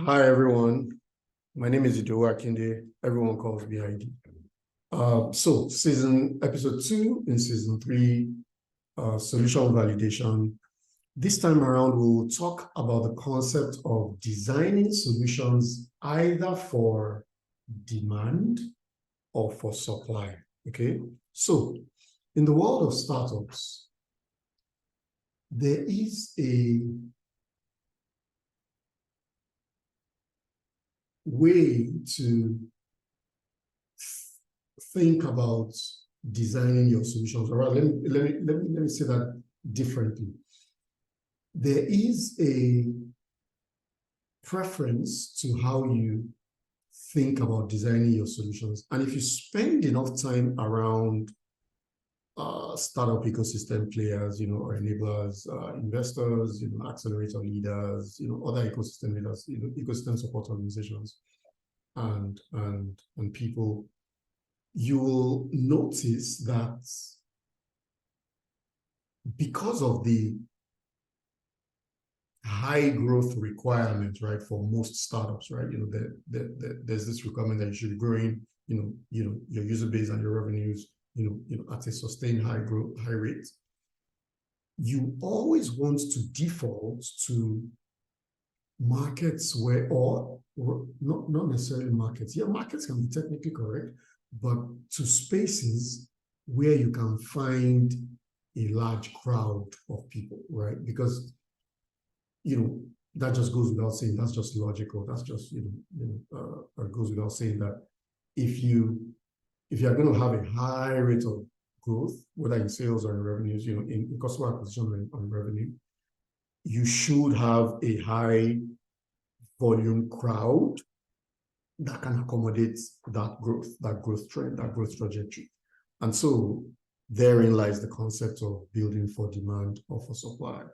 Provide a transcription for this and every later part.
Hi, everyone. My name is Ido Akinde. Everyone calls me ID. So episode 2 in season 3, solution validation. This time around, we'll talk about the concept of designing solutions either for demand or for supply, okay? So in the world of startups, there is a way to think about designing your solutions. All right, let me say that differently. There is a preference to how you think about designing your solutions. And if you spend enough time around startup ecosystem players, or enablers, investors, accelerator leaders, other ecosystem leaders, ecosystem support organizations, and people, you will notice that because of the high growth requirement, right, for most startups, right, there's this requirement that you should be growing, your user base and your revenues, at a sustained high rate. You always want to default to markets where, or not necessarily markets. Yeah, markets can be technically correct, but to spaces where you can find a large crowd of people, right? Because, that just goes without saying, that's just logical. That's just, it goes without saying that if you are going to have a high rate of growth, whether in sales or in revenues, in customer acquisition or in revenue, you should have a high volume crowd that can accommodate that growth trend, that growth trajectory. And so therein lies the concept of building for demand or for supply.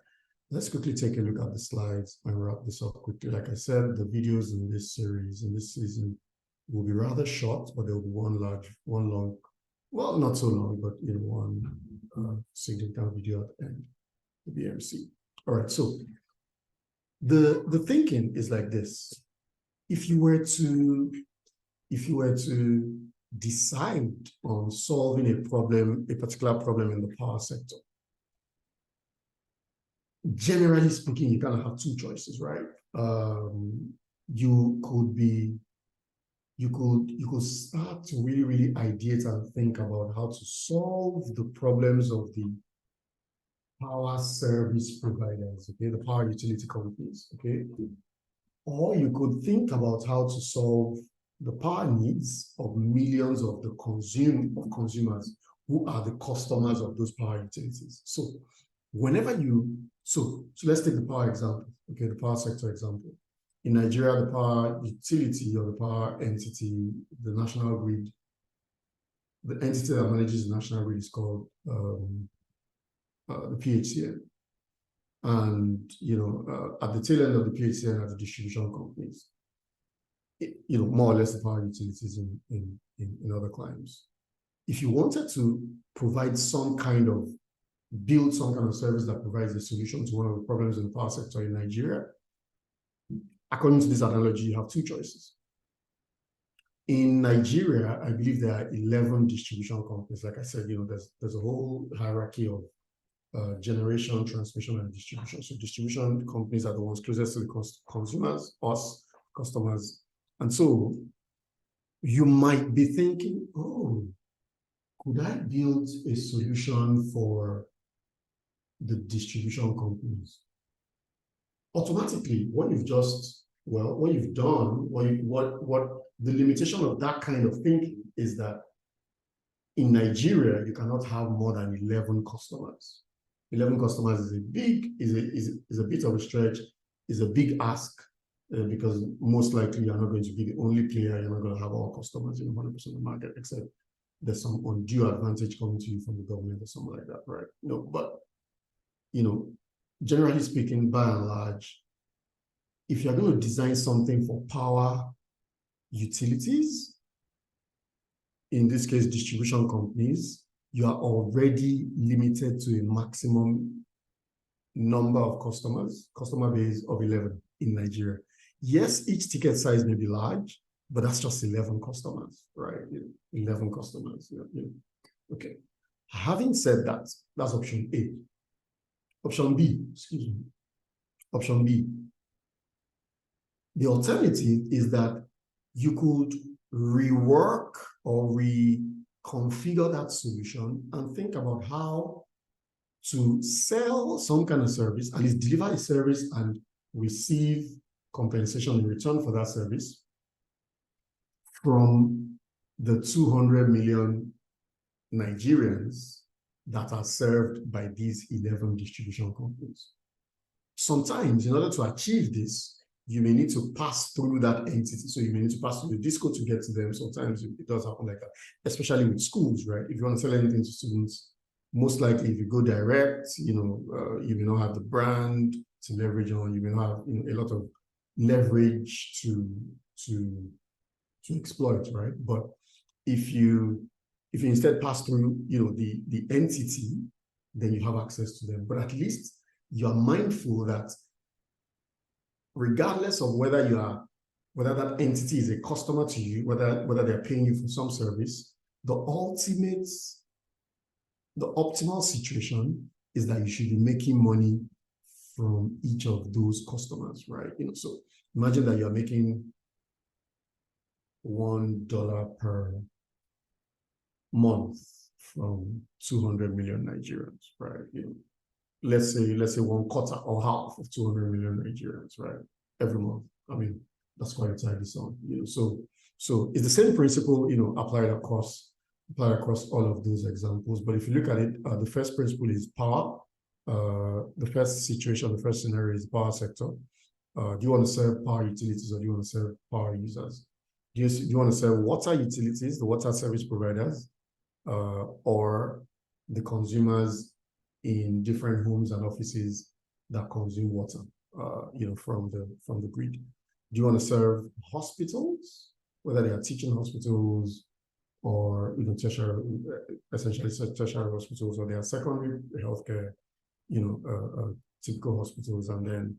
Let's quickly take a look at the slides and wrap this up quickly. Like I said, the videos in this series, in this season, will be rather short, but there will be one long, well, not so long, but one significant video at the end, the BMC. All right, so the thinking is like this. If you were to decide on solving a particular problem in the power sector, generally speaking, you kind of have two choices, right? You could start to really ideate and think about how to solve the problems of the power service providers, okay, the power utility companies, okay? Or you could think about how to solve the power needs of millions of the consumers who are the customers of those power utilities. So whenever so let's take the power example, okay, the power sector example. In Nigeria, the power utility or the power entity, the national grid, the entity that manages the national grid is called the PHCN. And, at the tail end of the PHCN are the distribution companies, more or less the power utilities in other climes. If you wanted to build some kind of service that provides a solution to one of the problems in the power sector in Nigeria, according to this analogy, you have two choices. In Nigeria, I believe there are 11 distribution companies. Like I said, there's a whole hierarchy of generation, transmission, and distribution. So distribution companies are the ones closest to the consumers, us, customers. And so you might be thinking, oh, could I build a solution for the distribution companies? Automatically, what you've done, what the limitation of that kind of thinking is that in Nigeria, you cannot have more than 11 customers. 11 customers is a bit of a stretch, is a big ask, because most likely you're not going to be the only player. You're not going to have all customers in 100% of the market, except there's some undue advantage coming to you from the government or something like that, right? No, but generally speaking, by and large, if you're going to design something for power utilities, in this case, distribution companies, you are already limited to a maximum number of customer base of 11 in Nigeria. Yes, each ticket size may be large, but that's just 11 customers, right? 11 customers. Okay. Having said that, that's option A. Option B, excuse me. Option B. The alternative is that you could rework or reconfigure that solution and think about how to sell some kind of service, at least deliver a service and receive compensation in return for that service from the 200 million Nigerians that are served by these 11 distribution companies. Sometimes, in order to achieve this, you may need to pass through that entity. So you may need to pass through the disco to get to them. Sometimes it does happen like that, especially with schools, right? If you want to sell anything to students, most likely if you go direct, you may not have the brand to leverage on. You may not have a lot of leverage to exploit, right? But if you instead pass through, the entity, then you have access to them. But at least you're mindful that regardless of whether that entity is a customer to you, whether they're paying you for some service, the optimal situation is that you should be making money from each of those customers, right? So imagine that you're making $1 per month from 200 million Nigerians, right? Let's say 1/4 or half of 200 million Nigerians, right? Every month. I mean, that's quite a tidy sum, So it's the same principle, applied across all of those examples. But if you look at it, the first principle is power. The first scenario is power sector. Do you want to serve power utilities or do you want to serve power users? Do you want to serve water utilities, the water service providers, or the consumers in different homes and offices that consume water, from the grid? Do you want to serve hospitals, whether they are teaching hospitals or essentially tertiary hospitals, or they are secondary healthcare, typical hospitals, and then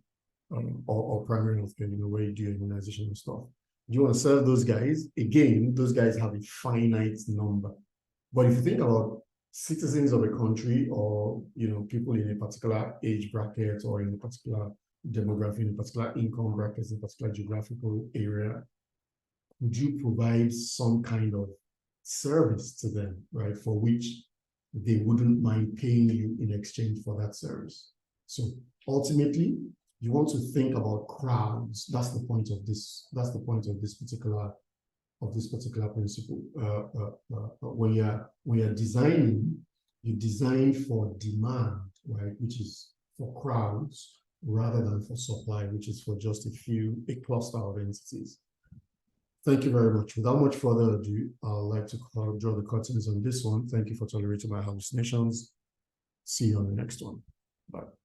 or primary healthcare, where you do your immunization and stuff? Do you want to serve those guys? Again, those guys have a finite number. But if you think about citizens of a country, or people in a particular age bracket, or in a particular demographic, in a particular income bracket, in a particular geographical area, would you provide some kind of service to them, right, for which they wouldn't mind paying you in exchange for that service? So ultimately, you want to think about crowds. That's the point of this. That's the point of this particular principle. When you're designing, you design for demand, right, which is for crowds, rather than for supply, which is for just a cluster of entities. Thank you very much. Without much further ado, I'd like to draw the curtains on this one. Thank you for tolerating my hallucinations. See you on the next one. Bye.